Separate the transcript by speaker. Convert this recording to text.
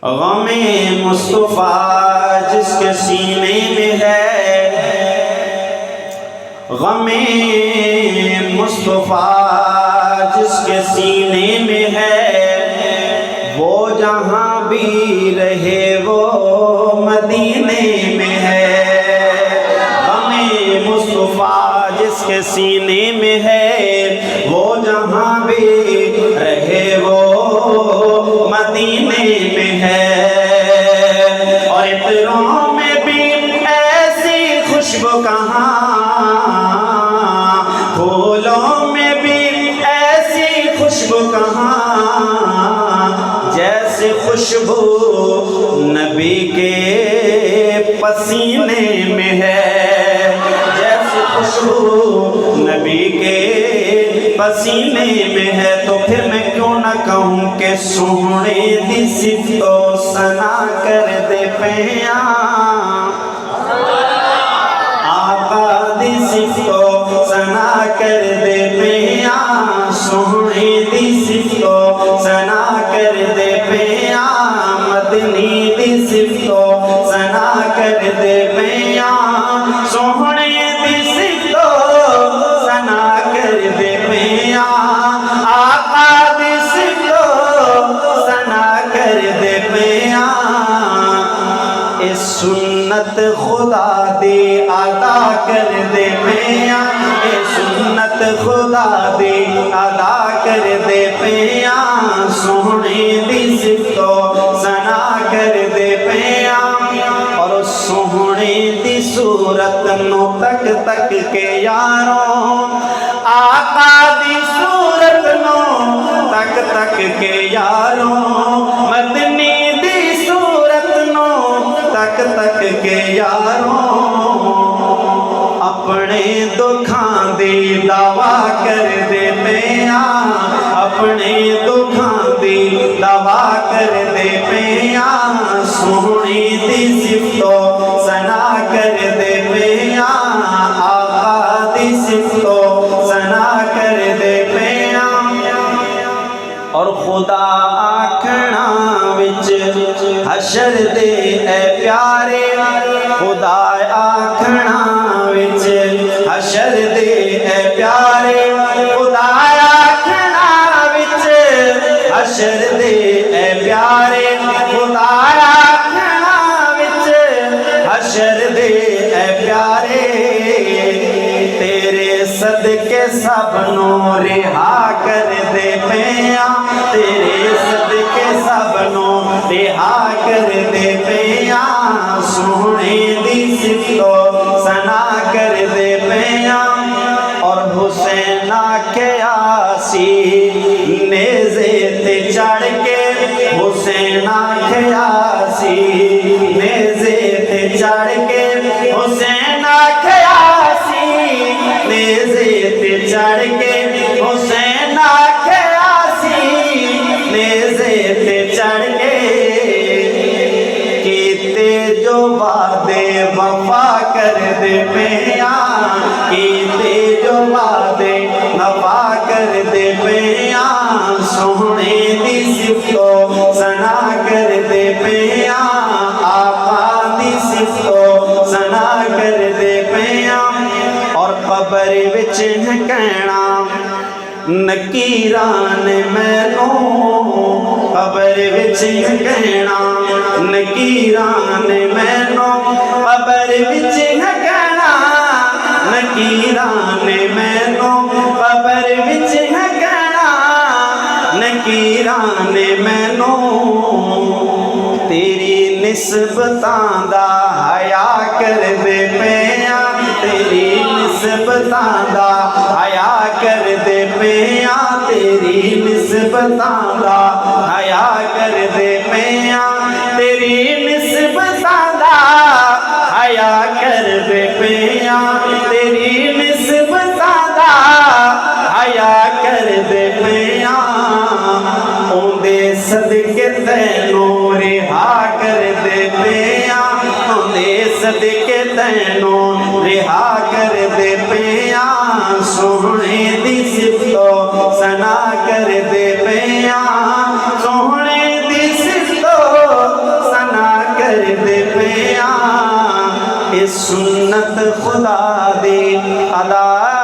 Speaker 1: غم مصطفیٰ جس کے سینے میں ہے، غم مصطفیٰ جس کے سینے میں ہے، وہ جہاں بھی رہے وہ مدینے میں ہے۔ غم مصطفیٰ جس کے سینے میں ہے، وہ جہاں بھی رہے وہ مدینے میں ہے۔ اور عطروں میں بھی ایسی خوشبو کہاں، پھولوں میں بھی ایسی خوشبو کہاں، جیسے خوشبو نبی کے پسینے میں ہے، جیسے خوشبو نبی کے پسینے میں ہے۔ تو پھر میں کیوں نہ کہوں کہ سونے دی صفت و ثنا کر دے پیاں، آقا دی صفت و ثنا کر دے پیاں، سونے دی صفت و ثنا کر دے پیاں، مدنی دی صفت و ثنا کر دے پیاں، سونے دی صفت و ثنا کر دے پیاں، آقا دی صفت و ثنا کر دے پیاں۔ اس سنت خدا دی ادا کر دے پیاں، اے سنت خدا دی ادا کر دے پیاں، سونے دی صفت و ثنا کر دے پیاں۔ اور سونے دی صورت نو تک تک کے یاروں، آقا دی صورت نو تک تک کے یاروں، مدنی دی صورت نو تک تک کے یاروں، اپنے دکھاں دی دعا کر دے پیاں، اپنے دکھاں دی دعا کر دے پیاں، سونے دی صفت و ثنا کر دے پیاں، آقا دی صفت و ثنا کر دے پیاں۔ اور خدا آکھنا وچ حشر دے اے پیارے، خدا آکھنا وچ حشر دے اے پیارے، خدا آکھنا وچ حشر دے اے پیارے، خدا آکھنا وچ حشر دے اے پیارے، تیرے صدقے سب نو رہا کر دے پیاں، تیرے صدقے سب نو رہا کر دے پیاں، سونے دی صفت و ثنا کر دے پیاں۔ اور حسین آکھیا سی نیزے تے چڑھ کے، حسین آکھیا سی نیزے تے چڑھ کے، حسین آکھیا سی نیزے تے چڑھ کے، حسین آکھیا سی نیزے تے چڑھ کے، کیتے جو وعدے وفا کر دے پیاں، کیتے جو وعدے وفا کر دے پیاں، سونے دی صفت و ثنا کر دے پیاں، آقا دی صفت و ثنا کر دے پیاں۔ اور قبر وچ ہے کہنا نکیران مینوں، قبر وچ ہے کہنا نکیران مینوں، قبر وچ ہے کہنا نکیران مینوں، قبر وچ ہے کہنا نکیران مینوں، تیری نسبتاں دا حیا کر دے پیاں، تیری نسبتاں دا حیا کر دے پیاں، تیری نسبتاں دا حیا کر دے پیاں، تیری نسبتاں دا حیا کر دے پیاں، تیری نسبتاں دا حیا کر دے پیاں، اوندے صدقے تینوں رہا کر دے پیاں، اوندے صدقے تینوں رہا کر دے پیاں، سونے دی صفت و ثنا کر دے پیاں، سونے دی صفت و آں اے سنت خدا دی ادا